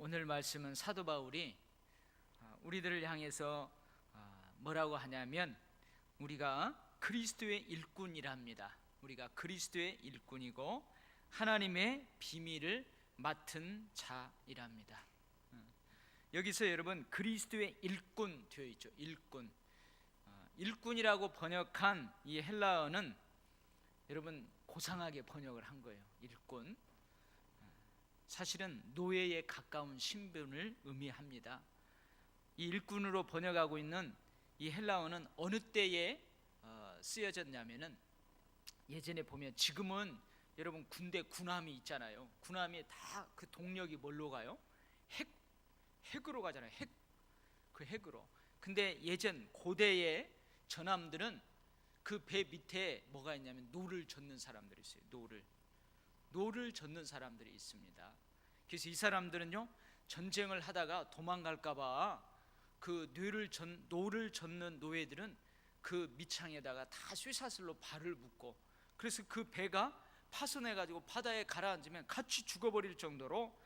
오늘 말씀은 사도 바울이 우리들을 향해서 뭐라고 하냐면 우리가 그리스도의 일꾼이랍니다. 우리가 그리스도의 일꾼이고 하나님의 비밀을 맡은 자이랍니다. 여기서 여러분 그리스도의 일꾼 되어 있죠. 일꾼. 일꾼이라고 번역한 이 헬라어는 여러분 고상하게 번역을 한 거예요. 일꾼. 사실은 노예에 가까운 신분을 의미합니다. 이 일꾼으로 번역하고 있는 이 헬라어는 어느 때에 쓰여졌냐면은 예전에 보면 지금은 여러분 군대 군함이 있잖아요. 군함이 다 그 동력이 뭘로 가요? 핵으로 가잖아요. 그 핵으로. 근데 예전 고대의 전함들은 그 배 밑에 뭐가 있냐면 노를 젓는 사람들이 있어요. 노를 젓는 사람들이 있습니다. 그래서 이 사람들은요 전쟁을 하다가 도망갈까봐 그 노를 젓는 노예들은 그 밑창에다가 다 쇠사슬로 발을 묶고, 그래서 그 배가 파손해가지고 바다에 가라앉으면 같이 죽어버릴 정도로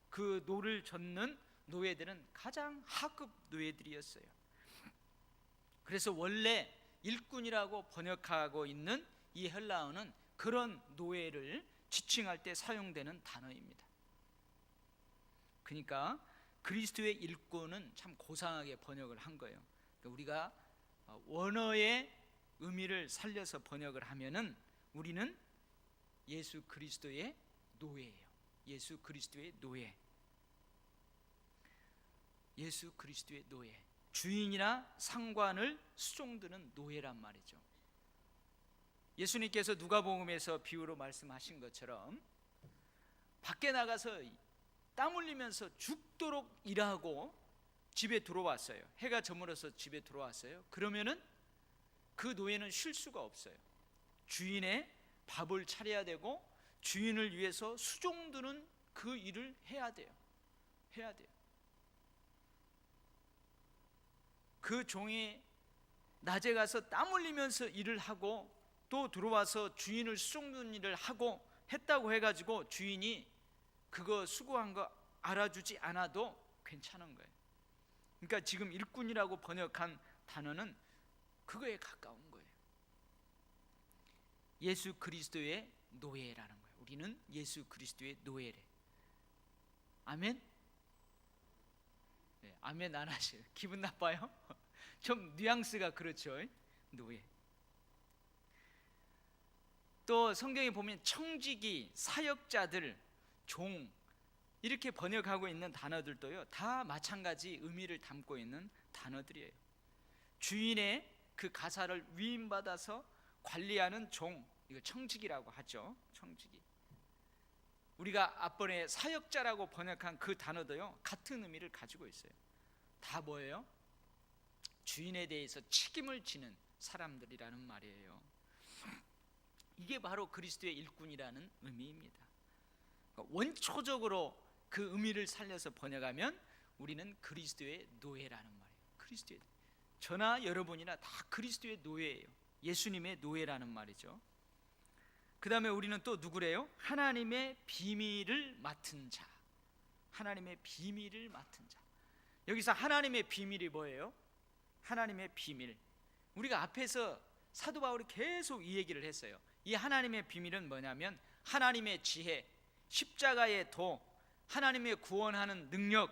그 노를 젓는 노예들은 가장 하급 노예들이었어요. 그래서 원래 일꾼이라고 번역하고 있는 이 헬라어는 그런 노예를 지칭할 때 사용되는 단어입니다. 그러니까 그리스도의 일꾼은 참 고상하게 번역을 한 거예요. 그러니까 우리가 원어의 의미를 살려서 번역을 하면은 우리는 예수 그리스도의 노예예요. 예수 그리스도의 노예. 예수 그리스도의 노예. 주인이나 상관을 수종드는 노예란 말이죠. 예수님께서 누가복음에서 비유로 말씀하신 것처럼 밖에 나가서 땀 흘리면서 죽도록 일하고 집에 들어왔어요. 해가 저물어서 집에 들어왔어요. 그러면은 그 노예는 쉴 수가 없어요. 주인의 밥을 차려야 되고 주인을 위해서 수종드는 그 일을 해야 돼요. 그 종이 낮에 가서 땀 흘리면서 일을 하고 또 들어와서 주인을 수종드는 일을 하고 했다고 해가지고 주인이 그거 수고한 거 알아주지 않아도 괜찮은 거예요. 그러니까 지금 일꾼이라고 번역한 단어는 그거에 가까운 거예요. 예수 그리스도의 노예라는 거예요. 우리는 예수 그리스도의 노예래. 아멘? 네, 아멘 안 하셔요. 기분 나빠요? 좀 뉘앙스가 그렇죠. 노예. 또 성경에 보면 청지기, 사역자들, 종 이렇게 번역하고 있는 단어들도요 다 마찬가지 의미를 담고 있는 단어들이에요. 주인의 그 가사를 위임받아서 관리하는 종, 이거 청지기라고 하죠. 청지기. 우리가 앞번에 사역자라고 번역한 그 단어도요 같은 의미를 가지고 있어요. 다 뭐예요? 주인에 대해서 책임을 지는 사람들이라는 말이에요. 이게 바로 그리스도의 일꾼이라는 의미입니다. 그러니까 원초적으로 그 의미를 살려서 번역하면 우리는 그리스도의 노예라는 말이에요. 그리스도의, 저나 여러분이나 다 그리스도의 노예예요. 예수님의 노예라는 말이죠. 그 다음에 우리는 또 누구래요? 하나님의 비밀을 맡은 자. 하나님의 비밀을 맡은 자. 여기서 하나님의 비밀이 뭐예요? 하나님의 비밀. 우리가 앞에서 사도 바울이 계속 이 얘기를 했어요. 이 하나님의 비밀은 뭐냐면 하나님의 지혜, 십자가의 도, 하나님의 구원하는 능력,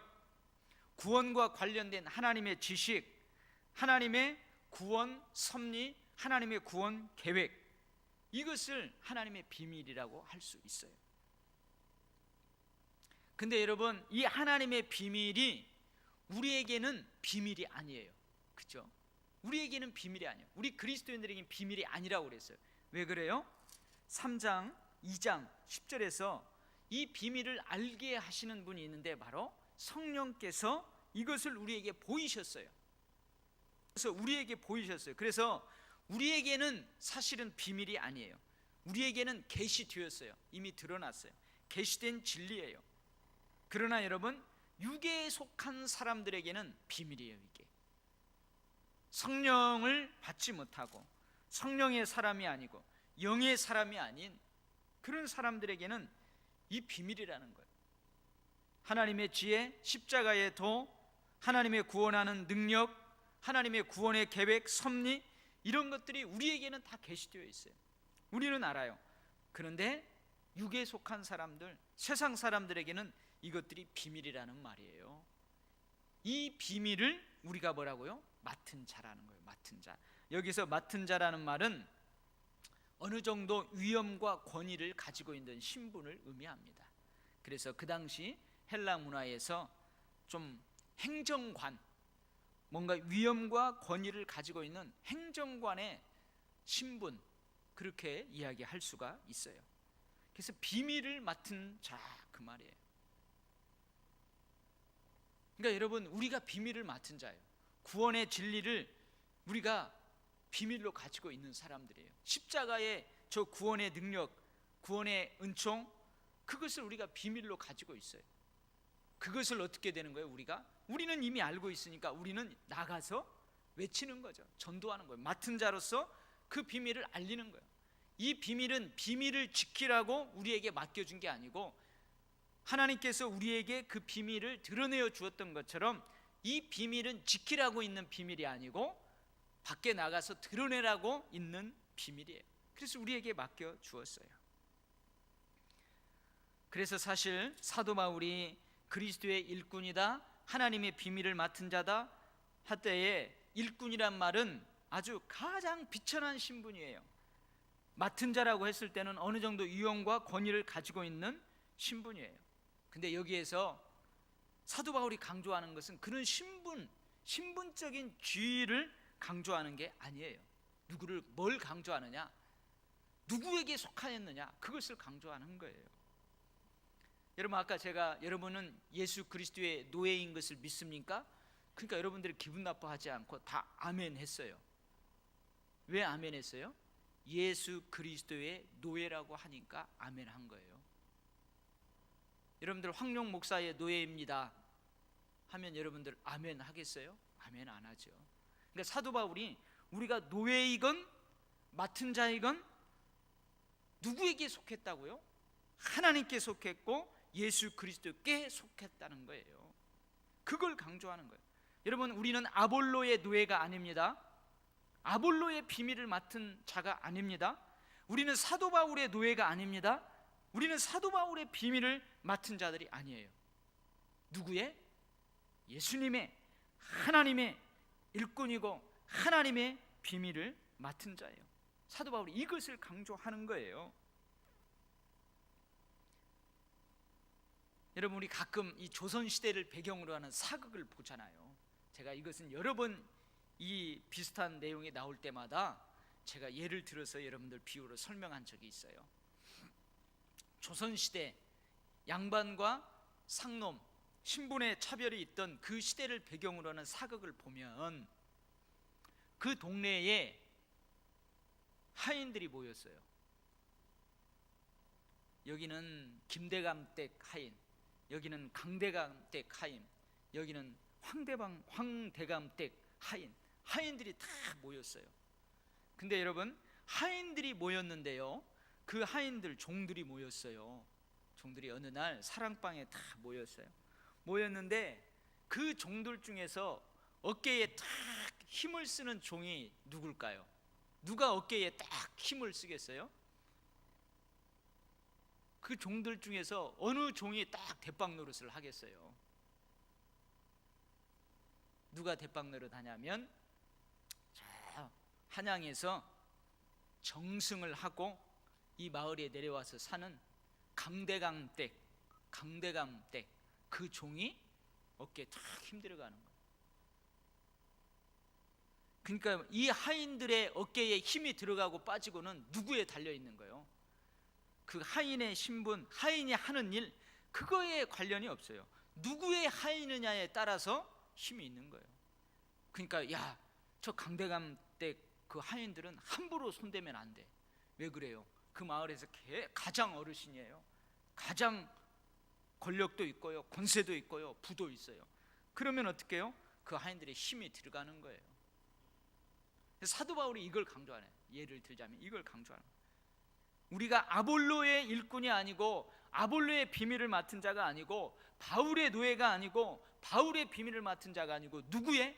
구원과 관련된 하나님의 지식, 하나님의 구원 섭리, 하나님의 구원 계획, 이것을 하나님의 비밀이라고 할 수 있어요. 근데 여러분 이 하나님의 비밀이 우리에게는 비밀이 아니에요. 그렇죠? 우리에게는 비밀이 아니에요. 우리 그리스도인들에게는 비밀이 아니라고 그랬어요. 왜 그래요? 3장 2장 10절에서 이 비밀을 알게 하시는 분이 있는데 바로 성령께서 이것을 우리에게 보이셨어요. 그래서 우리에게 보이셨어요. 그래서 우리에게는 사실은 비밀이 아니에요. 우리에게는 계시되었어요. 이미 드러났어요. 계시된 진리예요. 그러나 여러분 육에 속한 사람들에게는 비밀이에요. 이게 성령을 받지 못하고 성령의 사람이 아니고 영의 사람이 아닌 그런 사람들에게는 이 비밀이라는 거예요. 하나님의 지혜, 십자가의 도, 하나님의 구원하는 능력, 하나님의 구원의 계획, 섭리, 이런 것들이 우리에게는 다 계시되어 있어요. 우리는 알아요. 그런데 육에 속한 사람들, 세상 사람들에게는 이것들이 비밀이라는 말이에요. 이 비밀을 우리가 뭐라고요? 맡은 자라는 거예요. 맡은 자. 여기서 맡은 자라는 말은 어느 정도 위엄과 권위를 가지고 있는 신분을 의미합니다. 그래서 그 당시 헬라 문화에서 좀 행정관, 뭔가 위엄과 권위를 가지고 있는 행정관의 신분, 그렇게 이야기할 수가 있어요. 그래서 비밀을 맡은 자, 그 말이에요. 그러니까 여러분, 우리가 비밀을 맡은 자예요. 구원의 진리를 우리가 비밀로 가지고 있는 사람들이에요. 십자가의 저 구원의 능력, 구원의 은총, 그것을 우리가 비밀로 가지고 있어요. 그것을 어떻게 되는 거예요? 우리는 이미 알고 있으니까 우리는 나가서 외치는 거죠. 전도하는 거예요. 맡은 자로서 그 비밀을 알리는 거예요. 이 비밀은 비밀을 지키라고 우리에게 맡겨준 게 아니고 하나님께서 우리에게 그 비밀을 드러내어 주었던 것처럼 이 비밀은 지키라고 있는 비밀이 아니고 밖에 나가서 드러내라고 있는 비밀이에요. 그래서 우리에게 맡겨 주었어요. 그래서 사실 사도 바울이 그리스도의 일꾼이다, 하나님의 비밀을 맡은 자다 할 때에 일꾼이란 말은 아주 가장 비천한 신분이에요. 맡은 자라고 했을 때는 어느 정도 위엄과 권위를 가지고 있는 신분이에요. 근데 여기에서 사도 바울이 강조하는 것은 그런 신분적인 지위를 강조하는 게 아니에요. 뭘 강조하느냐? 누구에게 속하였느냐? 그것을 강조하는 거예요. 여러분, 아까 제가 여러분은 예수 그리스도의 노예인 것을 믿습니까? 그러니까 여러분들이 기분 나빠하지 않고 다 아멘 했어요. 왜 아멘 했어요? 예수 그리스도의 노예라고 하니까 아멘 한 거예요. 여러분들 황룡 목사의 노예입니다 하면 여러분들 아멘 하겠어요? 아멘 안 하죠. 그러니까 사도 바울이 우리가 노예이건 맡은 자이건 누구에게 속했다고요? 하나님께 속했고 예수 그리스도께 속했다는 거예요. 그걸 강조하는 거예요. 여러분, 우리는 아볼로의 노예가 아닙니다. 아볼로의 비밀을 맡은 자가 아닙니다. 우리는 사도 바울의 노예가 아닙니다. 우리는 사도 바울의 비밀을 맡은 자들이 아니에요. 누구의? 예수님의, 하나님의 일꾼이고 하나님의 비밀을 맡은 자예요. 사도 바울이 이것을 강조하는 거예요. 여러분, 우리 가끔 이 조선시대를 배경으로 하는 사극을 보잖아요. 제가 이것은 여러 번 이 비슷한 내용이 나올 때마다 제가 예를 들어서 여러분들 비유로 설명한 적이 있어요. 조선시대 양반과 상놈, 신분의 차별이 있던 그 시대를 배경으로 하는 사극을 보면 그 동네에 하인들이 모였어요. 여기는 김대감댁 하인, 여기는 강대감댁 하인, 여기는 황대감댁 하인, 하인들이 다 모였어요. 근데 여러분, 하인들이 모였는데요, 그 하인들 종들이 모였어요. 종들이 어느 날 사랑방에 다 모였는데 그 종들 중에서 어깨에 딱 힘을 쓰는 종이 누굴까요? 누가 어깨에 딱 힘을 쓰겠어요? 그 종들 중에서 어느 종이 딱 대빵 노릇을 하겠어요? 누가 대빵 노릇 하냐면 한양에서 정승을 하고 이 마을에 내려와서 사는 강대감댁 그 종이 어깨에 탁 힘들어가는 거예요. 그러니까 이 하인들의 어깨에 힘이 들어가고 빠지고는 누구에 달려 있는 거예요? 그 하인의 신분, 하인이 하는 일, 그거에 관련이 없어요. 누구의 하인이냐에 따라서 힘이 있는 거예요. 그러니까 야, 저 강대감댁 그 하인들은 함부로 손대면 안 돼. 왜 그래요? 그 마을에서 가장 어르신이에요. 가장 권력도 있고요, 권세도 있고요, 부도 있어요. 그러면 어떻게 해요? 그 하인들의 힘이 들어가는 거예요. 사도 바울이 이걸 강조하네. 예를 들자면 이걸 강조하는 거예요. 우리가 아볼로의 일꾼이 아니고 아볼로의 비밀을 맡은 자가 아니고 바울의 노예가 아니고 바울의 비밀을 맡은 자가 아니고 누구의?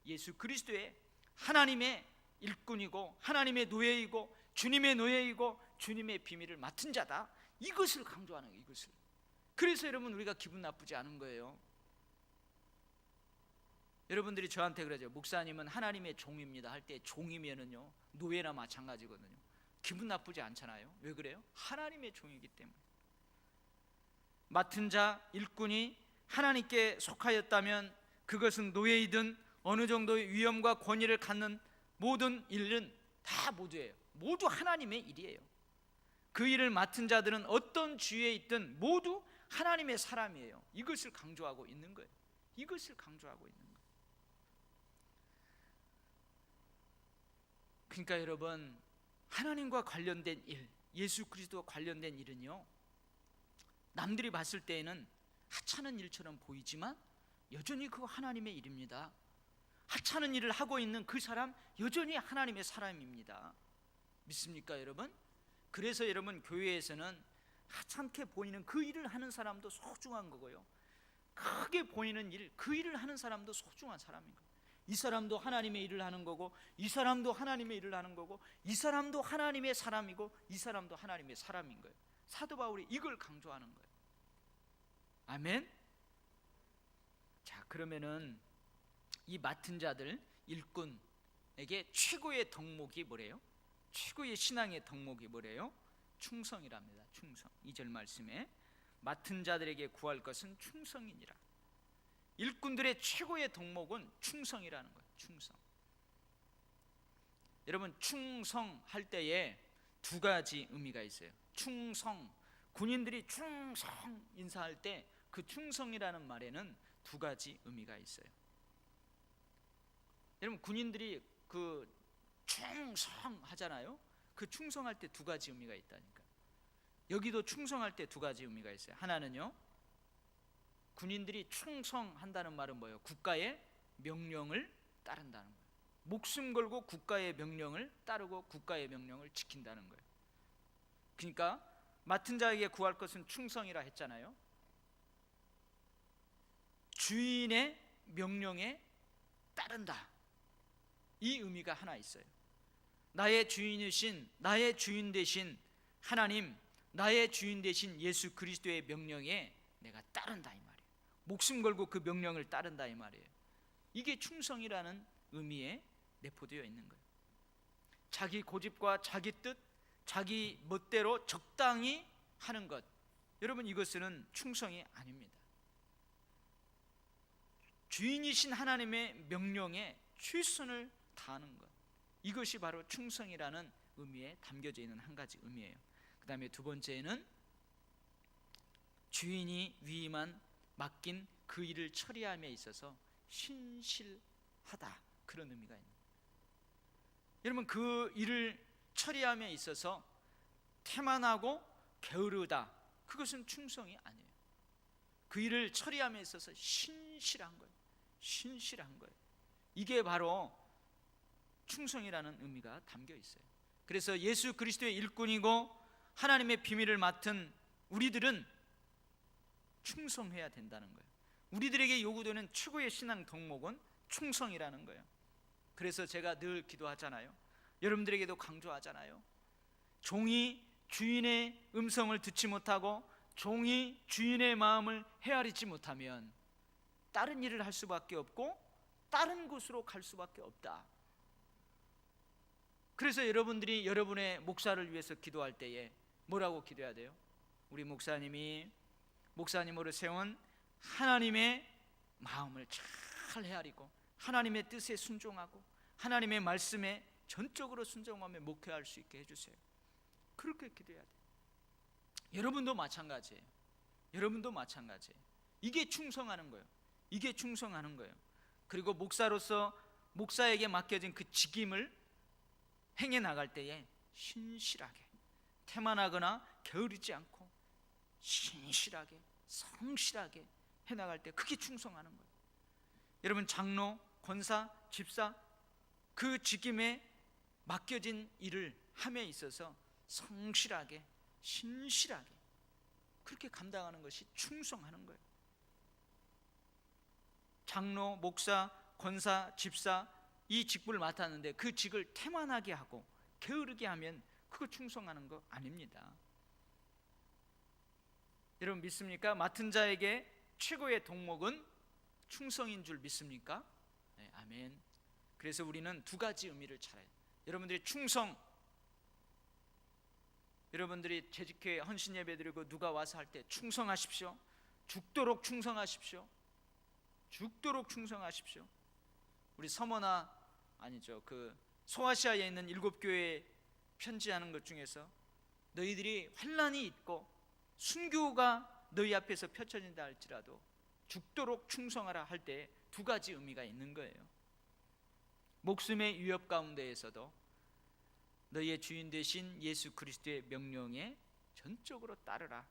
예수 그리스도의 하나님의 일꾼이고 하나님의 노예이고 주님의 노예이고 주님의 비밀을 맡은 자다. 이것을 강조하는 거예요. 이것을. 그래서 여러분 우리가 기분 나쁘지 않은 거예요. 여러분들이 저한테 그러죠. 목사님은 하나님의 종입니다 할 때 종이면은요 노예나 마찬가지거든요. 기분 나쁘지 않잖아요. 왜 그래요? 하나님의 종이기 때문에. 맡은 자 일꾼이 하나님께 속하였다면 그것은 노예이든 어느 정도의 위엄과 권위를 갖는 모든 일은 다 모두예요. 모두 하나님의 일이에요. 그 일을 맡은 자들은 어떤 주위에 있든 모두 하나님의 사람이에요. 이것을 강조하고 있는 거예요. 이것을 강조하고 있는 거예요. 그러니까 여러분, 하나님과 관련된 일, 예수 그리스도와 관련된 일은요, 남들이 봤을 때에는 하찮은 일처럼 보이지만 여전히 그거 하나님의 일입니다. 하찮은 일을 하고 있는 그 사람 여전히 하나님의 사람입니다. 믿습니까 여러분? 그래서 여러분 교회에서는 하찮게 보이는 그 일을 하는 사람도 소중한 거고요, 크게 보이는 일, 그 일을 하는 사람도 소중한 사람인 거예요. 이 사람도 하나님의 일을 하는 거고 이 사람도 하나님의 일을 하는 거고 이 사람도 하나님의 사람이고 이 사람도 하나님의 사람인 거예요. 사도 바울이 이걸 강조하는 거예요. 아멘. 자, 그러면은 이 맡은 자들 일꾼에게 최고의 덕목이 뭐래요? 최고의 신앙의 덕목이 뭐래요? 충성이랍니다. 충성. 2절 말씀에 맡은 자들에게 구할 것은 충성이니라. 일꾼들의 최고의 덕목은 충성이라는 거예요. 충성. 여러분, 충성할 때에 두 가지 의미가 있어요. 충성, 군인들이 충성 인사할 때 그 충성이라는 말에는 두 가지 의미가 있어요. 여러분, 군인들이 그 충성하잖아요. 그 충성할 때 두 가지 의미가 있다니까. 여기도 충성할 때 두 가지 의미가 있어요. 하나는요, 군인들이 충성한다는 말은 뭐예요? 국가의 명령을 따른다는 거예요. 목숨 걸고 국가의 명령을 따르고 국가의 명령을 지킨다는 거예요. 그러니까 맡은 자에게 구할 것은 충성이라 했잖아요. 주인의 명령에 따른다, 이 의미가 하나 있어요. 나의 주인이신, 나의 주인 되신 하나님, 나의 주인 되신 예수 그리스도의 명령에 내가 따른다 이 말이에요. 목숨 걸고 그 명령을 따른다 이 말이에요. 이게 충성이라는 의미에 내포되어 있는 거예요. 자기 고집과 자기 뜻, 자기 멋대로 적당히 하는 것, 여러분 이것은 충성이 아닙니다. 주인이신 하나님의 명령에 최선을 다하는 것, 이것이 바로 충성이라는 의미에 담겨져 있는 한 가지 의미예요. 그 다음에 두 번째는 주인이 위임한 맡긴 그 일을 처리함에 있어서 신실하다, 그런 의미가 있는 거예요. 여러분, 그 일을 처리함에 있어서 태만하고 게으르다, 그것은 충성이 아니에요. 그 일을 처리함에 있어서 신실한 거예요. 신실한 거예요. 이게 바로 충성이라는 의미가 담겨 있어요. 그래서 예수 그리스도의 일꾼이고 하나님의 비밀을 맡은 우리들은 충성해야 된다는 거예요. 우리들에게 요구되는 최고의 신앙 덕목은 충성이라는 거예요. 그래서 제가 늘 기도하잖아요. 여러분들에게도 강조하잖아요. 종이 주인의 음성을 듣지 못하고 종이 주인의 마음을 헤아리지 못하면 다른 일을 할 수밖에 없고 다른 곳으로 갈 수밖에 없다. 그래서 여러분들이 여러분의 목사를 위해서 기도할 때에 뭐라고 기도해야 돼요? 우리 목사님이 목사님으로 세운 하나님의 마음을 잘 헤아리고 하나님의 뜻에 순종하고 하나님의 말씀에 전적으로 순종하며 목회할 수 있게 해주세요. 그렇게 기도해야 돼요. 여러분도 마찬가지예요. 여러분도 마찬가지예요. 이게 충성하는 거예요. 이게 충성하는 거예요. 그리고 목사로서 목사에게 맡겨진 그 직임을 행해 나갈 때에 신실하게, 태만하거나 게으르지 않고 신실하게, 성실하게 해 나갈 때 그게 충성하는 거예요. 여러분, 장로, 권사, 집사, 그 직임에 맡겨진 일을 함에 있어서 성실하게, 신실하게 그렇게 감당하는 것이 충성하는 거예요. 장로, 목사, 권사, 집사 이 직분을 맡았는데 그 직을 태만하게 하고 게으르게 하면 그거 충성하는 거 아닙니다. 여러분 믿습니까? 맡은 자에게 최고의 덕목은 충성인 줄 믿습니까? 네, 아멘. 그래서 우리는 두 가지 의미를 잘 알아요. 여러분들이 충성, 여러분들이 재직회 헌신 예배 드리고 누가 와서 할 때 충성하십시오. 죽도록 충성하십시오. 죽도록 충성하십시오. 우리 서머나 아니죠, 그 소아시아에 있는 7교회에 편지하는 것 중에서 너희들이 환난이 있고 순교가 너희 앞에서 펼쳐진다 할지라도 죽도록 충성하라 할 때 두 가지 의미가 있는 거예요. 목숨의 위협 가운데에서도 너희의 주인 되신 예수 그리스도의 명령에 전적으로 따르라.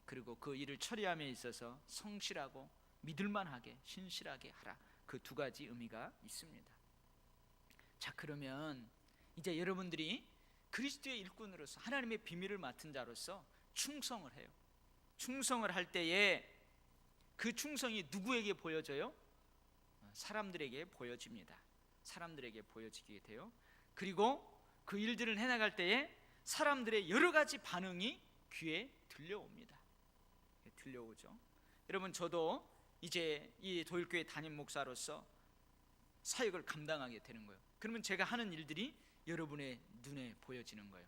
그리고 그 일을 처리함에 있어서 성실하고 믿을만하게 신실하게 하라. 그 두 가지 의미가 있습니다. 자, 그러면 이제 여러분들이 그리스도의 일꾼으로서 하나님의 비밀을 맡은 자로서 충성을 해요. 충성을 할 때에 그 충성이 누구에게 보여져요? 사람들에게 보여집니다. 사람들에게 보여지게 돼요. 그리고 그 일들을 해나갈 때에 사람들의 여러 가지 반응이 귀에 들려옵니다. 들려오죠. 여러분, 저도 이제 이 도일교회 담임 목사로서 사역을 감당하게 되는 거예요. 그러면 제가 하는 일들이 여러분의 눈에 보여지는 거예요.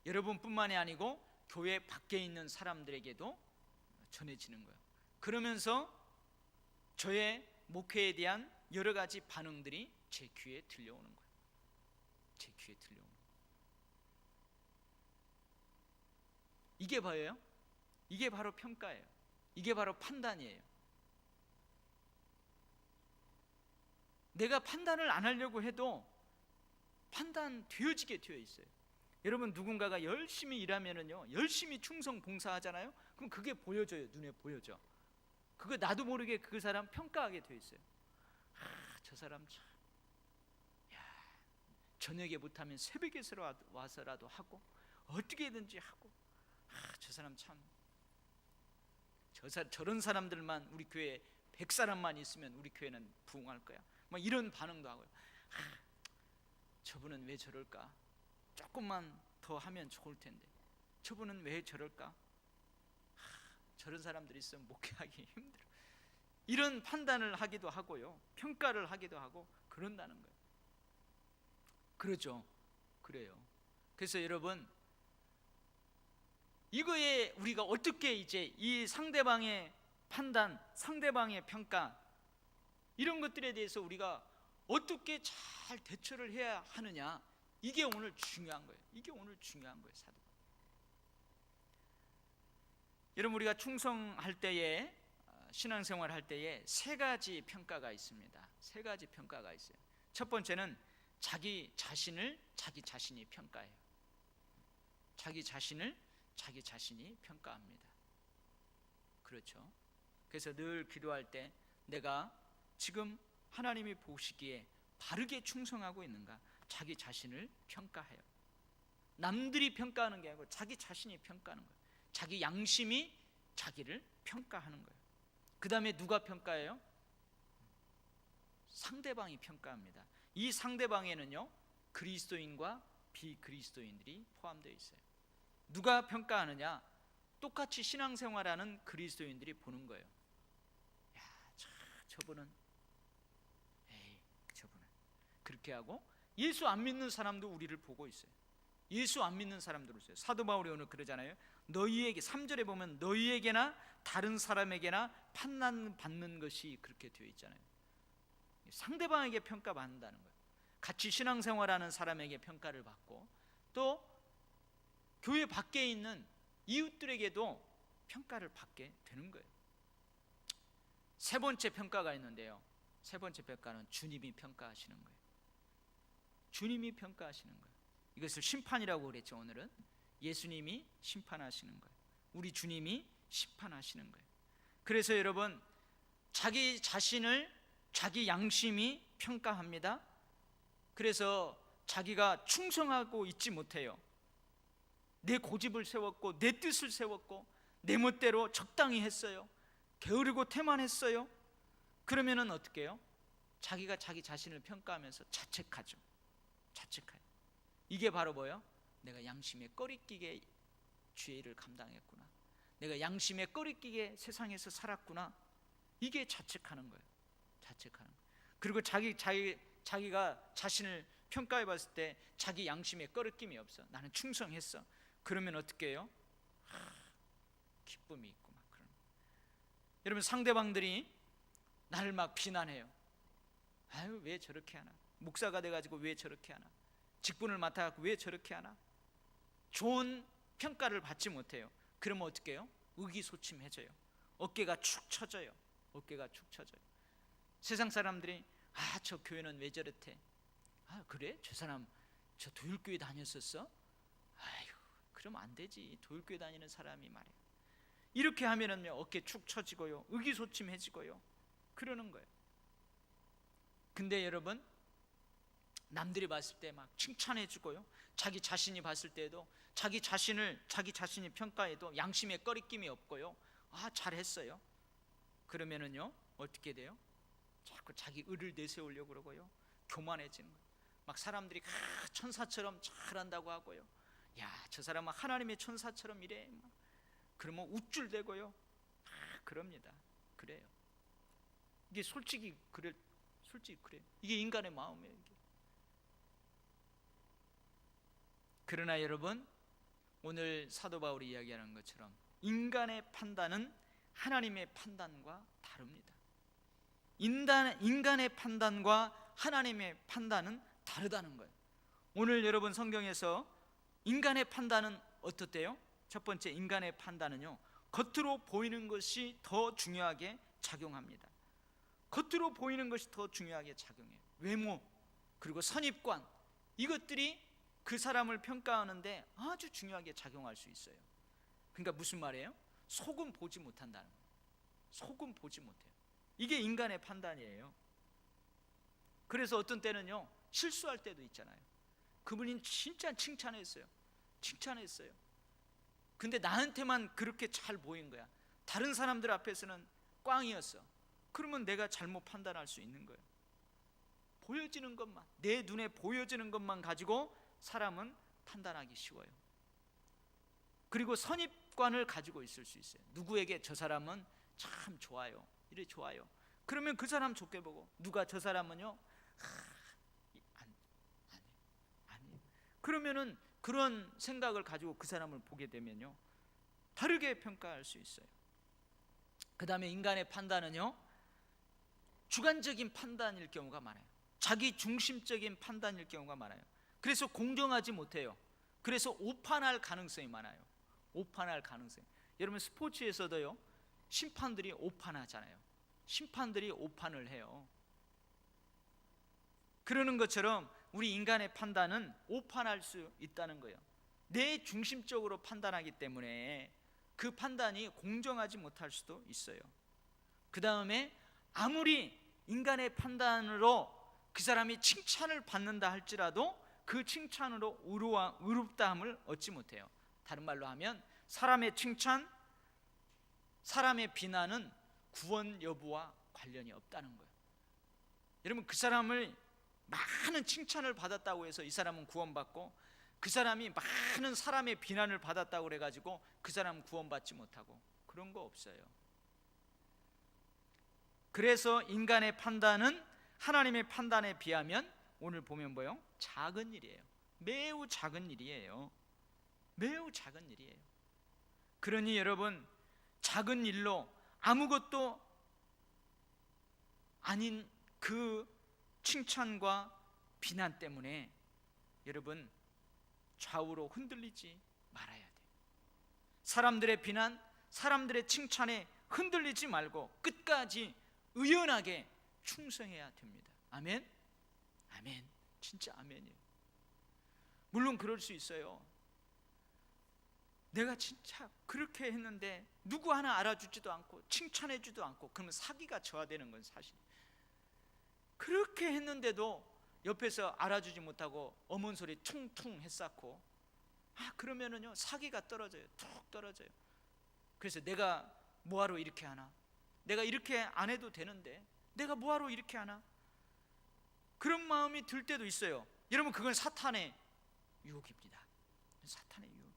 여러분뿐만이 아니고 교회 밖에 있는 사람들에게도 전해지는 거예요. 그러면서 저의 목회에 대한 여러 가지 반응들이 제 귀에 들려오는 거예요. 제 귀에 들려오는 거예요. 이게 뭐예요? 이게 바로 평가예요. 이게 바로 판단이에요. 내가 판단을 안 하려고 해도 판단되어지게 되어 있어요. 여러분, 누군가가 열심히 일하면은요, 열심히 충성 봉사하잖아요. 그럼 그게 보여져요. 눈에 보여져. 그거 나도 모르게 그 사람 평가하게 되어 있어요. 저 사람 참, 저녁에 못하면 새벽에 와서라도 하고 어떻게든지 하고, 저 사람 참, 저런 사람들만 우리 교회에 100사람만 있으면 우리 교회는 부흥할 거야. 막 이런 반응도 하고요. 저분은 왜 저럴까? 조금만 더 하면 좋을 텐데 저분은 왜 저럴까? 저런 사람들이 있으면 목회하기 힘들어. 이런 판단을 하기도 하고요, 평가를 하기도 하고 그런다는 거예요. 그러죠. 그래요. 그래서 여러분, 이거에 우리가 어떻게 이제 이 상대방의 판단, 상대방의 평가, 이런 것들에 대해서 우리가 어떻게 잘 대처를 해야 하느냐, 이게 오늘 중요한 거예요. 이게 오늘 중요한 거예요. 사도. 여러분, 우리가 충성할 때에, 신앙생활 할 때에 세 가지 평가가 있습니다. 세 가지 평가가 있어요. 첫 번째는 자기 자신을 자기 자신이 평가해요. 자기 자신을 자기 자신이 평가합니다. 그렇죠. 그래서 늘 기도할 때 내가 지금 하나님이 보시기에 바르게 충성하고 있는가, 자기 자신을 평가해요. 남들이 평가하는 게 아니고 자기 자신이 평가하는 거예요. 자기 양심이 자기를 평가하는 거예요. 그 다음에 누가 평가해요? 상대방이 평가합니다. 이 상대방에는요, 그리스도인과 비그리스도인들이 포함되어 있어요. 누가 평가하느냐? 똑같이 신앙생활하는 그리스도인들이 보는 거예요. 야, 저분은, 에이, 저분은 그렇게 하고, 예수 안 믿는 사람도 우리를 보고 있어요. 예수 안 믿는 사람들 있어요. 사도 바울이 오늘 그러잖아요. 너희에게, 3절에 보면 너희에게나 다른 사람에게나 판단받는 것이 그렇게 되어 있잖아요. 상대방에게 평가받는다는 거예요. 같이 신앙생활하는 사람에게 평가를 받고, 또 교회 밖에 있는 이웃들에게도 평가를 받게 되는 거예요. 세 번째 평가가 있는데요, 세 번째 평가는 주님이 평가하시는 거예요. 주님이 평가하시는 거예요. 이것을 심판이라고 그랬죠. 오늘은 예수님이 심판하시는 거예요. 우리 주님이 심판하시는 거예요. 그래서 여러분, 자기 자신을 자기 양심이 평가합니다. 그래서 자기가 충성하고 있지 못해요. 내 고집을 세웠고 내 뜻을 세웠고 내 멋대로 적당히 했어요. 게으르고 태만했어요. 그러면은 어떻게 해요? 자기가 자기 자신을 평가하면서 자책하죠. 자책해요. 이게 바로 뭐예요? 내가 양심에 꺼리끼게 죄를 감당했구나. 내가 양심에 꺼리끼게 세상에서 살았구나. 이게 자책하는 거예요. 자책하는 거예요. 그리고 자기가 자신을 평가해 봤을 때 자기 양심에 꺼리낌이 없어. 나는 충성했어. 그러면 어떻게 해요? 기쁨이 있고 막 그런. 여러분, 상대방들이 나를 막 비난해요. 아유, 왜 저렇게 하나? 목사가 돼가지고 왜 저렇게 하나? 직분을 맡아갖고 왜 저렇게 하나? 좋은 평가를 받지 못해요. 그러면 어떻게 해요? 의기소침해져요. 어깨가 축 처져요. 어깨가 축 처져요. 세상 사람들이 저 교회는 왜 저렇대? 그래? 저 사람 저 도율교회 다녔었어? 아유, 그러면 안 되지. 도율교회 다니는 사람이 말이야. 이렇게 하면은요, 어깨 축 처지고요, 의기소침해지고요, 그러는 거예요. 근데 여러분, 남들이 봤을 때 막 칭찬해 주고요, 자기 자신이 봤을 때도 자기 자신이 평가해도 양심에 꺼리낌이 없고요, 잘했어요. 그러면은요 어떻게 돼요? 자꾸 자기 의를 내세우려고 그러고요, 교만해지는 거예요. 막 사람들이 천사처럼 잘한다고 하고요, 야, 저 사람은 하나님의 천사처럼 이래, 막 그러면 우쭐대고요. 그럽니다. 그래요. 이게 솔직히 그래요. 이게 인간의 마음이에요. 이게. 그러나 여러분, 오늘 사도 바울이 이야기하는 것처럼 인간의 판단은 하나님의 판단과 다릅니다. 인간의 판단과 하나님의 판단은 다르다는 거예요. 오늘 여러분 성경에서 인간의 판단은 어떻대요? 첫 번째, 인간의 판단은요, 겉으로 보이는 것이 더 중요하게 작용합니다. 겉으로 보이는 것이 더 중요하게 작용해요. 외모, 그리고 선입관, 이것들이 그 사람을 평가하는데 아주 중요하게 작용할 수 있어요. 그러니까 무슨 말이에요? 속은 보지 못한다는 거예요. 속은 보지 못해요. 이게 인간의 판단이에요. 그래서 어떤 때는요, 실수할 때도 있잖아요. 그분이 진짜 칭찬했어요. 근데 나한테만 그렇게 잘 보인 거야. 다른 사람들 앞에서는 꽝이었어. 그러면 내가 잘못 판단할 수 있는 거예요. 보여지는 것만, 내 눈에 보여지는 것만 가지고 사람은 판단하기 쉬워요. 그리고 선입관을 가지고 있을 수 있어요. 누구에게 저 사람은 참 좋아요, 이래 좋아요. 그러면 그 사람 좋게 보고, 누가 저 사람은요, 아니. 그러면은 그런 생각을 가지고 그 사람을 보게 되면요, 다르게 평가할 수 있어요. 그 다음에 인간의 판단은요, 주관적인 판단일 경우가 많아요. 자기 중심적인 판단일 경우가 많아요. 그래서 공정하지 못해요. 그래서 오판할 가능성이 많아요. 오판할 가능성. 여러분, 스포츠에서도요, 심판들이 오판하잖아요. 심판들이 오판을 해요. 그러는 것처럼 우리 인간의 판단은 오판할 수 있다는 거예요. 내 중심적으로 판단하기 때문에 그 판단이 공정하지 못할 수도 있어요. 그 다음에 아무리 인간의 판단으로 그 사람이 칭찬을 받는다 할지라도 그 칭찬으로 의롭다함을 얻지 못해요. 다른 말로 하면 사람의 칭찬, 사람의 비난은 구원 여부와 관련이 없다는 거예요. 여러분, 그 사람을 많은 칭찬을 받았다고 해서 이 사람은 구원받고, 그 사람이 많은 사람의 비난을 받았다고 그래가지고 그 사람은 구원받지 못하고, 그런 거 없어요. 그래서 인간의 판단은 하나님의 판단에 비하면 오늘 보면 뭐예요? 작은 일이에요. 매우 작은 일이에요. 매우 작은 일이에요. 그러니 여러분, 작은 일로 아무것도 아닌 그 칭찬과 비난 때문에 여러분 좌우로 흔들리지 말아야 돼요. 사람들의 비난, 사람들의 칭찬에 흔들리지 말고 끝까지 의연하게 충성해야 됩니다. 아멘? 아멘. 진짜 아멘이에요. 물론 그럴 수 있어요. 내가 진짜 그렇게 했는데 누구 하나 알아주지도 않고 칭찬해주지도 않고, 그러면 사기가 저하되는 건 사실. 그렇게 했는데도 옆에서 알아주지 못하고 어문 소리 퉁퉁 했었고, 그러면은요 사기가 떨어져요. 툭 떨어져요. 그래서 내가 뭐하러 이렇게 하나? 내가 이렇게 안 해도 되는데 내가 뭐하러 이렇게 하나? 그런 마음이 들 때도 있어요. 여러분, 그건 사탄의 유혹입니다. 사탄의 유혹.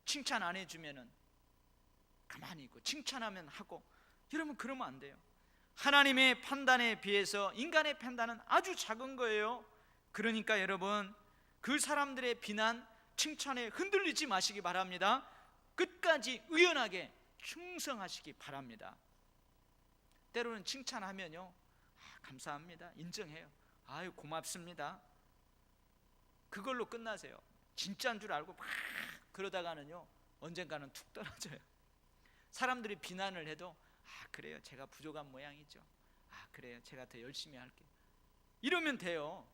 칭찬 안 해주면은 가만히 있고, 칭찬하면 하고. 여러분, 그러면 안 돼요. 하나님의 판단에 비해서 인간의 판단은 아주 작은 거예요. 그러니까 여러분, 그 사람들의 비난, 칭찬에 흔들리지 마시기 바랍니다. 끝까지 의연하게 충성하시기 바랍니다. 때로는 칭찬하면요, 감사합니다, 인정해요, 아유 고맙습니다, 그걸로 끝나세요. 진짜인 줄 알고 막 그러다가는요 언젠가는 툭 떨어져요. 사람들이 비난을 해도 그래요, 제가 부족한 모양이죠, 그래요, 제가 더 열심히 할게요, 이러면 돼요.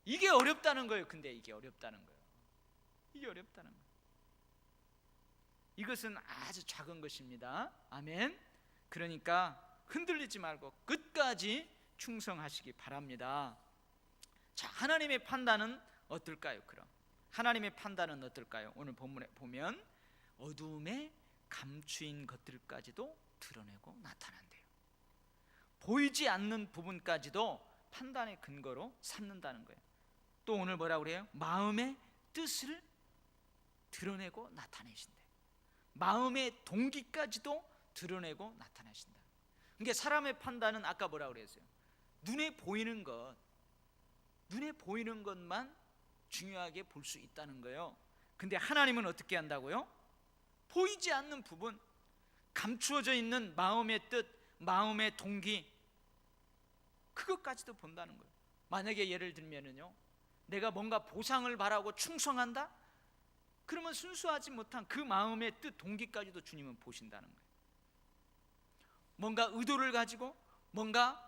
이게 어렵다는 거예요. 근데 이게 어렵다는 거예요. 이게 어렵다는 거예요. 이것은 아주 작은 것입니다. 아멘. 그러니까 흔들리지 말고 끝까지 충성하시기 바랍니다. 자, 하나님의 판단은 어떨까요? 그럼 하나님의 판단은 어떨까요? 오늘 본문에 보면 어두움에 감추인 것들까지도 드러내고 나타난대요. 보이지 않는 부분까지도 판단의 근거로 삼는다는 거예요. 또 오늘 뭐라고 그래요? 마음의 뜻을 드러내고 나타내신대. 마음의 동기까지도 드러내고 나타내신다. 그러니까 사람의 판단은 아까 뭐라고 그랬어요? 눈에 보이는 것만 중요하게 볼 수 있다는 거예요. 근데 하나님은 어떻게 한다고요? 보이지 않는 부분, 감추어져 있는 마음의 뜻, 마음의 동기, 그것까지도 본다는 거예요. 만약에 예를 들면은요, 내가 뭔가 보상을 바라고 충성한다? 그러면 순수하지 못한 그 마음의 뜻, 동기까지도 주님은 보신다는 거예요. 뭔가 의도를 가지고, 뭔가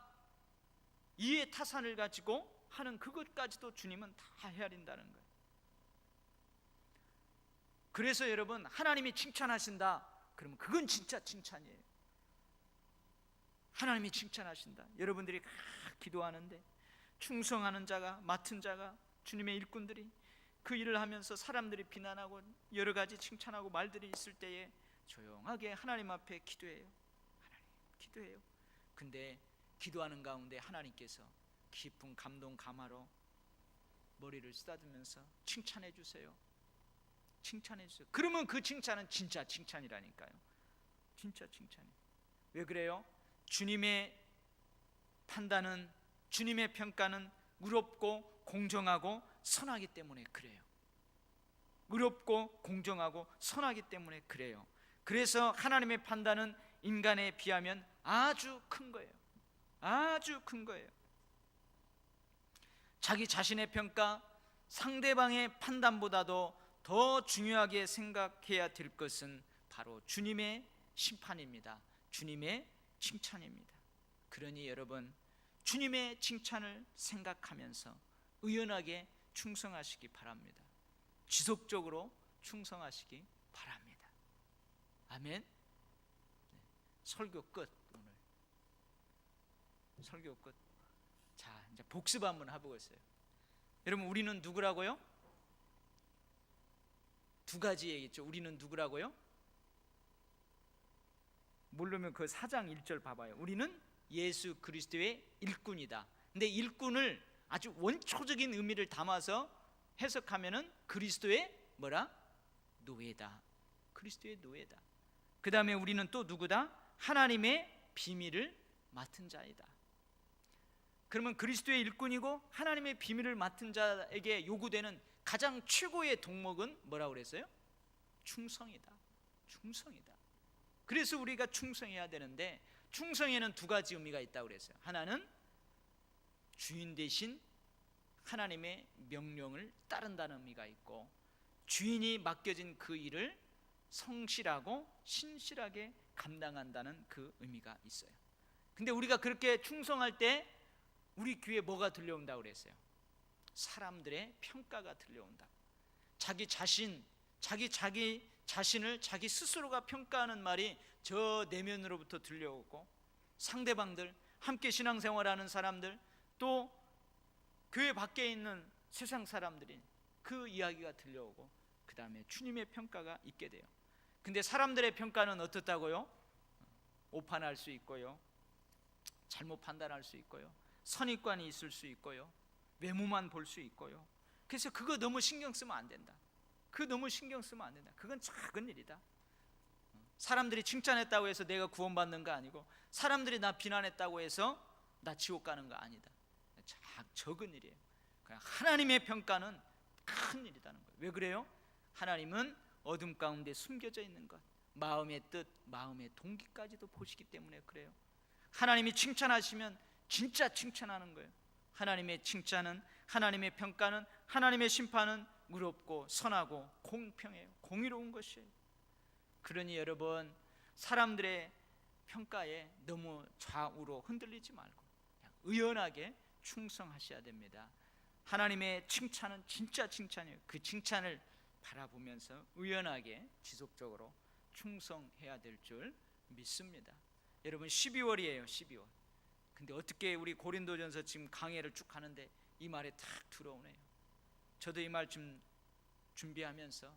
이해 타산을 가지고 하는 그것까지도 주님은 다 헤아린다는 거예요. 그래서 여러분, 하나님이 칭찬하신다 그러면 그건 진짜 칭찬이에요. 하나님이 칭찬하신다. 여러분들이 기도하는데 충성하는 자가, 맡은 자가, 주님의 일꾼들이 그 일을 하면서 사람들이 비난하고 여러 가지 칭찬하고 말들이 있을 때에 조용하게 하나님 앞에 기도해요. 하나님, 기도해요. 근데 기도하는 가운데 하나님께서 깊은 감동 감화로 머리를 쓰다듬으면서 칭찬해 주세요. 칭찬해 주세요. 그러면 그 칭찬은 진짜 칭찬이라니까요. 진짜 칭찬이에요. 왜 그래요? 주님의 판단은, 주님의 평가는 의롭고 공정하고 선하기 때문에 그래요. 의롭고 공정하고 선하기 때문에 그래요. 그래서 하나님의 판단은 인간에 비하면 아주 큰 거예요. 아주 큰 거예요. 자기 자신의 평가, 상대방의 판단보다도 더 중요하게 생각해야 될 것은 바로 주님의 심판입니다. 주님의 칭찬입니다. 그러니 여러분, 주님의 칭찬을 생각하면서 의연하게 충성하시기 바랍니다. 지속적으로 충성하시기 바랍니다. 아멘. 설교 끝. 오늘 설교 끝. 자, 이제 복습 한번 해보겠어요. 여러분, 우리는 누구라고요? 두 가지 얘기했죠. 우리는 누구라고요? 모르면 그 4장 1절 봐봐요. 우리는 예수 그리스도의 일꾼이다. 근데 일꾼을 아주 원초적인 의미를 담아서 해석하면은 그리스도의 뭐라? 노예다. 그리스도의 노예다. 그 다음에 우리는 또 누구다? 하나님의 비밀을 맡은 자이다. 그러면 그리스도의 일꾼이고 하나님의 비밀을 맡은 자에게 요구되는 가장 최고의 덕목은 뭐라고 그랬어요? 충성이다. 충성이다. 그래서 우리가 충성해야 되는데, 충성에는 두 가지 의미가 있다고 그랬어요. 하나는 주인 대신 하나님의 명령을 따른다는 의미가 있고, 주인이 맡겨진 그 일을 성실하고 신실하게 감당한다는 그 의미가 있어요. 근데 우리가 그렇게 충성할 때 우리 귀에 뭐가 들려온다고 그랬어요? 사람들의 평가가 들려온다. 자기 자신을 자기 스스로가 평가하는 말이 저 내면으로부터 들려오고, 상대방들, 함께 신앙생활하는 사람들, 또 교회 밖에 있는 세상 사람들이 그 이야기가 들려오고 그 다음에 주님의 평가가 있게 돼요. 근데 사람들의 평가는 어떻다고요? 오판할 수 있고요, 잘못 판단할 수 있고요, 선입관이 있을 수 있고요, 외모만 볼 수 있고요. 그래서 그거 너무 신경 쓰면 안 된다. 그거 너무 신경 쓰면 안 된다. 그건 작은 일이다. 사람들이 칭찬했다고 해서 내가 구원받는 거 아니고, 사람들이 나 비난했다고 해서 나 지옥 가는 거 아니다. 적은 일이에요. 그냥 하나님의 평가는 큰 일이라는 거예요. 왜 그래요? 하나님은 어둠 가운데 숨겨져 있는 것, 마음의 뜻, 마음의 동기까지도 보시기 때문에 그래요. 하나님이 칭찬하시면 진짜 칭찬하는 거예요. 하나님의 칭찬은, 하나님의 평가는, 하나님의 심판은 의롭고 선하고 공평해요. 공의로운 것이에요. 그러니 여러분, 사람들의 평가에 너무 좌우로 흔들리지 말고 그냥 의연하게 충성하셔야 됩니다. 하나님의 칭찬은 진짜 칭찬이에요. 그 칭찬을 바라보면서 의연하게 지속적으로 충성해야 될 줄 믿습니다. 여러분, 12월이에요. 12월. 근데 어떻게 우리 고린도전서 지금 강해를 쭉 하는데 이 말에 탁 들어오네요. 저도 이 말 좀 준비하면서,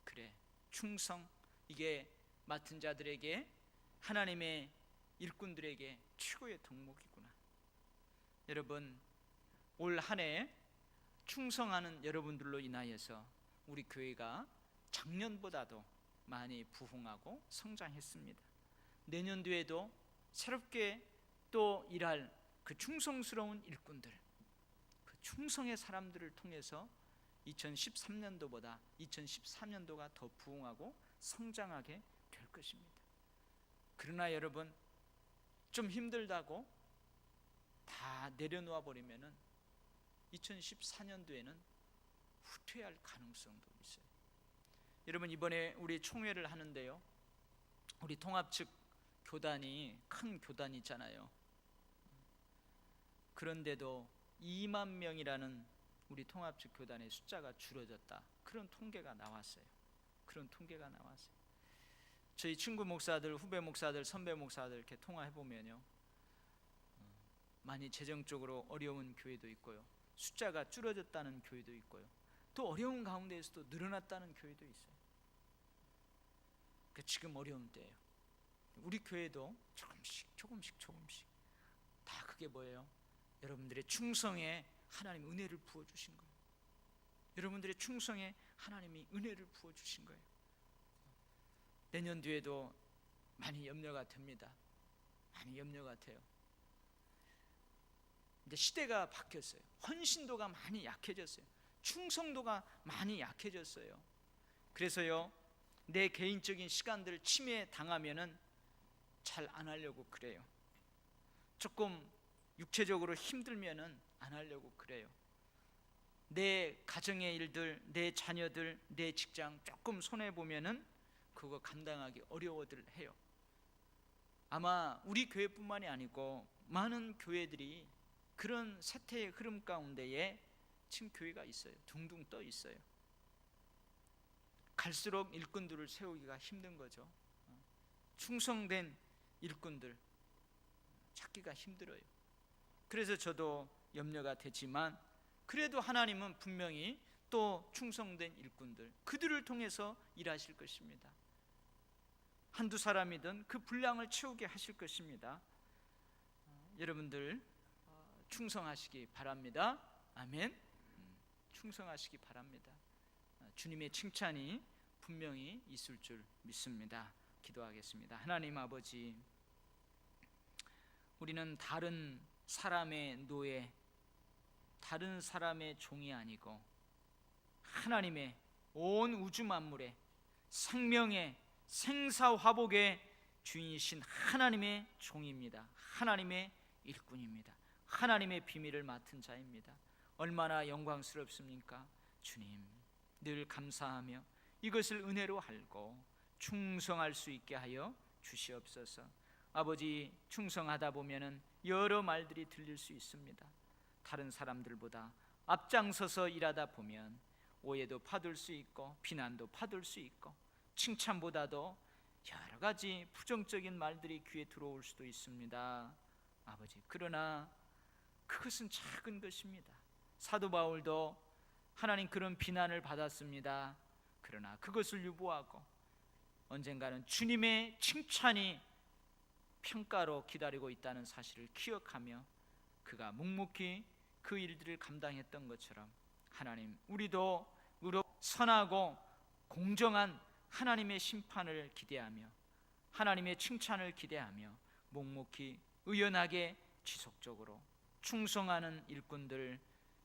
그래, 충성, 이게 맡은 자들에게, 하나님의 일꾼들에게 최고의 덕목이구나. 여러분, 올 한 해 충성하는 여러분들로 인하여서 우리 교회가 작년보다도 많이 부흥하고 성장했습니다. 내년도에도 새롭게 또 일할 그 충성스러운 일꾼들, 그 충성의 사람들을 통해서 2013년도보다 2014년도가 더 부흥하고 성장하게 될 것입니다. 그러나 여러분, 좀 힘들다고 다 내려놓아 버리면은 2014년도에는 후퇴할 가능성도 있어요. 여러분, 이번에 우리 총회를 하는데요, 우리 통합 측 교단이 큰 교단이잖아요. 그런데도 2만 명이라는 우리 통합 측 교단의 숫자가 줄어졌다, 그런 통계가 나왔어요. 저희 친구 목사들, 후배 목사들, 선배 목사들 이렇게 통화해 보면요, 많이 재정적으로 어려운 교회도 있고요, 숫자가 줄어졌다는 교회도 있고요, 또 어려운 가운데에서도 늘어났다는 교회도 있어요. 지금 어려운 때예요. 우리 교회도 조금씩 다 그게 뭐예요? 여러분들의 충성에 하나님 은혜를 부어주신 거예요. 여러분들의 충성에 하나님이 은혜를 부어주신 거예요. 내년 뒤에도 많이 염려가 됩니다. 많이 염려가 돼요. 근데 시대가 바뀌었어요. 헌신도가 많이 약해졌어요. 충성도가 많이 약해졌어요. 그래서요, 내 개인적인 시간들을 침해당하면은 잘 안 하려고 그래요. 조금 육체적으로 힘들면은 안 하려고 그래요. 내 가정의 일들, 내 자녀들, 내 직장 조금 손해보면은 그거 감당하기 어려워들 해요. 아마 우리 교회뿐만이 아니고 많은 교회들이 그런 세태의 흐름 가운데에 지금 교회가 있어요. 둥둥 떠 있어요. 갈수록 일꾼들을 세우기가 힘든 거죠. 충성된 일꾼들 찾기가 힘들어요. 그래서 저도 염려가 되지만, 그래도 하나님은 분명히 또 충성된 일꾼들, 그들을 통해서 일하실 것입니다. 한두 사람이든 그 분량을 채우게 하실 것입니다. 여러분들 충성하시기 바랍니다. 아멘. 충성하시기 바랍니다. 주님의 칭찬이 분명히 있을 줄 믿습니다. 기도하겠습니다. 하나님 아버지, 우리는 다른 사람의 노예, 다른 사람의 종이 아니고 하나님의 온 우주 만물의 생명의 생사화복의 주인이신 하나님의 종입니다. 하나님의 일꾼입니다. 하나님의 비밀을 맡은 자입니다. 얼마나 영광스럽습니까? 주님, 늘 감사하며 이것을 은혜로 알고 충성할 수 있게 하여 주시옵소서. 아버지, 충성하다 보면은 여러 말들이 들릴 수 있습니다. 다른 사람들보다 앞장서서 일하다 보면 오해도 받을 수 있고 비난도 받을 수 있고 칭찬보다도 여러 가지 부정적인 말들이 귀에 들어올 수도 있습니다. 아버지, 그러나 그것은 작은 것입니다. 사도 바울도 하나님 그런 비난을 받았습니다. 그러나 그것을 유보하고 언젠가는 주님의 칭찬이 평가로 기다리고 있다는 사실을 기억하며 그가 묵묵히 그 일들을 감당했던 것처럼 하나님, 우리도 선하고 공정한 하나님의 심판을 기대하며 하나님의 칭찬을 기대하며 묵묵히 의연하게 지속적으로 충성하는 일꾼들,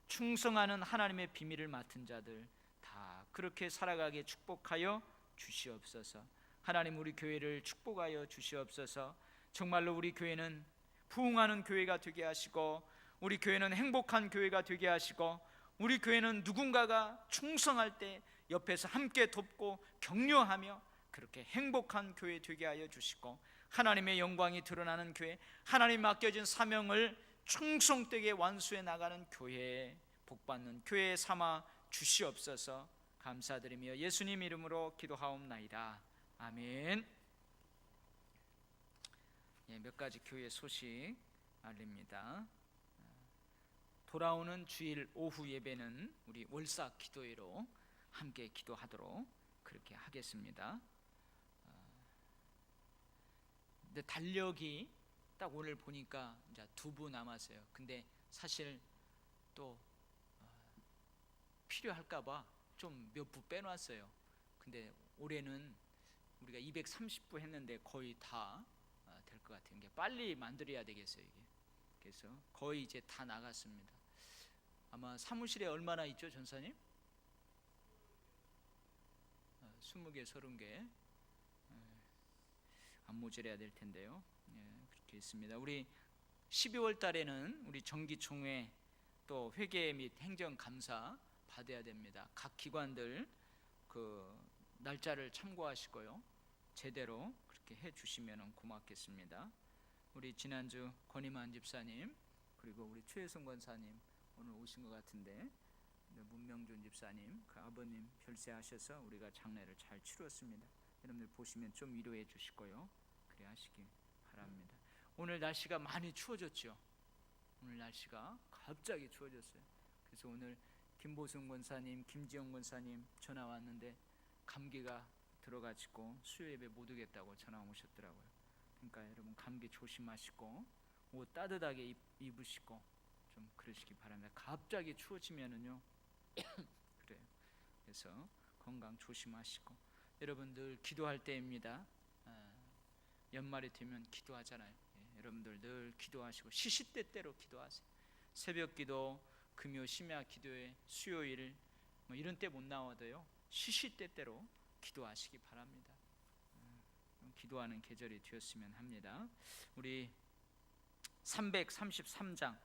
충성하는 하나님의 비밀을 맡은 자들 다 그렇게 살아가게 축복하여 주시옵소서. 하나님, 우리 교회를 축복하여 주시옵소서. 정말로 우리 교회는 부흥하는 교회가 되게 하시고, 우리 교회는 행복한 교회가 되게 하시고, 우리 교회는 누군가가 충성할 때 옆에서 함께 돕고 격려하며 그렇게 행복한 교회 되게 하여 주시고, 하나님의 영광이 드러나는 교회, 하나님 맡겨진 사명을 충성되게 완수해 나가는 교회에 복받는 교회 삼아 주시옵소서. 감사드리며 예수님 이름으로 기도하옵나이다. 아멘. 몇 가지 교회 소식 알립니다. 돌아오는 주일 오후 예배는 우리 월사 기도회로 함께 기도하도록 그렇게 하겠습니다. 근데 달력이 딱 오늘 보니까 이제 2부 남았어요. 근데 사실 또 필요할까봐 좀 몇 부 빼놨어요. 근데 올해는 우리가 230부 했는데 거의 다 될 것 같은 게 빨리 만들어야 되겠어요 이게. 그래서 거의 이제 다 나갔습니다. 아마 사무실에 얼마나 있죠, 전사님? 20개, 30개 안 모자라야 될 텐데요. 그렇게 있습니다. 우리 12월 달에는 우리 정기총회 또 회계 및 행정감사 받아야 됩니다. 각 기관들 그 날짜를 참고하시고요, 제대로 그렇게 해주시면 고맙겠습니다. 우리 지난주 권임환 집사님 그리고 우리 최혜성 권사님 오늘 오신 것 같은데, 문명준 집사님 그 아버님 별세하셔서 우리가 장례를 잘 치렀습니다. 여러분들 보시면 좀 위로해 주시고요, 그래 하시기 바랍니다. 오늘 날씨가 많이 추워졌죠. 오늘 날씨가 갑자기 추워졌어요. 그래서 오늘 김보승 권사님, 김지영 권사님 전화 왔는데 감기가 들어가지고 수요 예배 못 오겠다고 전화 오셨더라고요. 그러니까 여러분 감기 조심하시고 옷 따뜻하게 입으시고 좀 그러시기 바랍니다. 갑자기 추워지면은요 그래요. 그래서 건강 조심하시고, 여러분 늘 기도할 때입니다. 연말이 되면 기도하잖아요. 여러분들 늘 기도하시고 시시때때로 기도하세요. 새벽 기도, 금요 심야 기도회, 수요일 뭐 이런 때 못 나와도요 시시때때로 기도하시기 바랍니다. 기도하는 계절이 되었으면 합니다. 우리 333장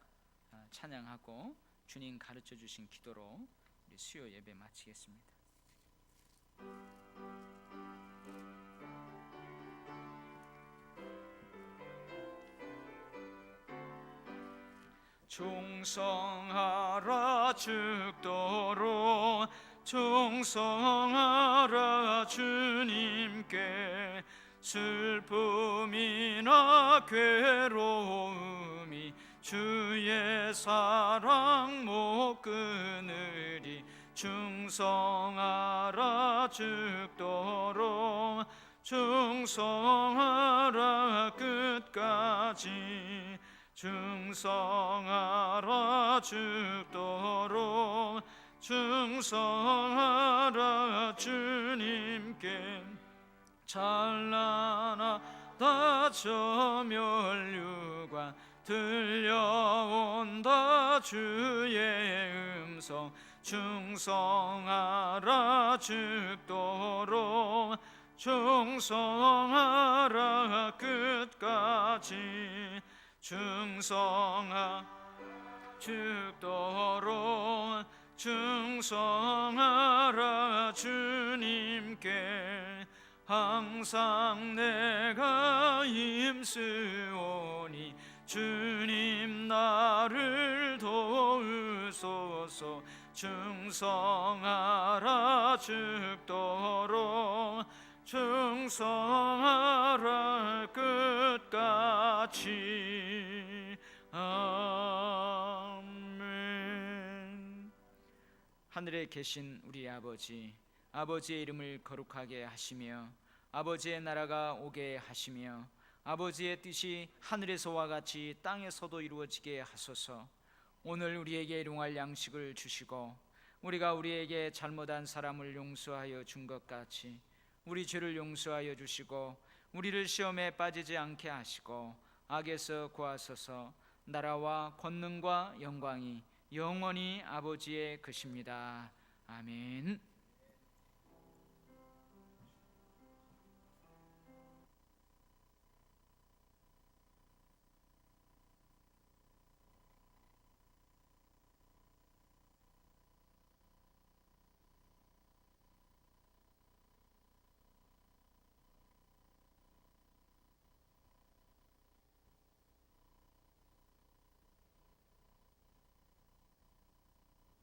찬양하고 주님 가르쳐 주신 기도로 우리 수요 예배 마치겠습니다. 충성하라 죽도록 충성하라 주님께, 슬픔이나 괴로움이 주의 사랑 못 끊으리. 충성하라 죽도록 충성하라 끝까지, 충성하라 죽도록 충성하라 주님께. 찬란하다 저 면류관 들려온다 주의 음성, 충성하라 죽도록 충성하라 끝까지, 충성하라 죽도록 충성하라 주님께. 항상 내가 힘쓰오니 주님 나를 도우소서. 충성하라 죽도록 충성하라 끝까지. 아멘. 하늘에 계신 우리 아버지, 아버지의 이름을 거룩하게 하시며 아버지의 나라가 오게 하시며 아버지의 뜻이 하늘에서와 같이 땅에서도 이루어지게 하소서. 오늘 우리에게 일용할 양식을 주시고 우리가 우리에게 잘못한 사람을 용서하여 준 것 같이 우리 죄를 용서하여 주시고 우리를 시험에 빠지지 않게 하시고 악에서 구하소서. 나라와 권능과 영광이 영원히 아버지의 것입니다. 아멘.